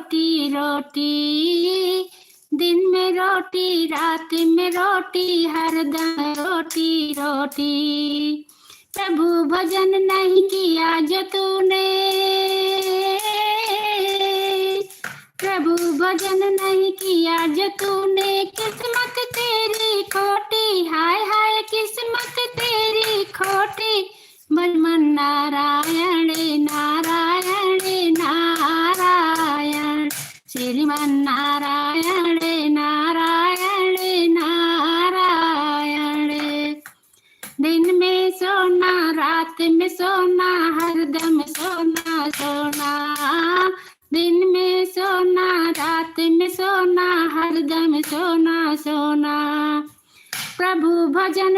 रोटी रोटी, दिन में रोटी रात में रोटी, हरदम रोटी रोटी। प्रभु भजन नहीं किया जो तूने, प्रभु भजन नहीं किया जो तूने, किस्मत तेरी खोटी, हाय हाय किस्मत तेरी खोटी। मन नारायण नारायण नारायण, श्रीमन नारायण नारायण नारायण। दिन में सोना रात में सोना, हरदम सोना सोना, दिन में सोना रात में सोना, हरदम सोना सोना। प्रभु भजन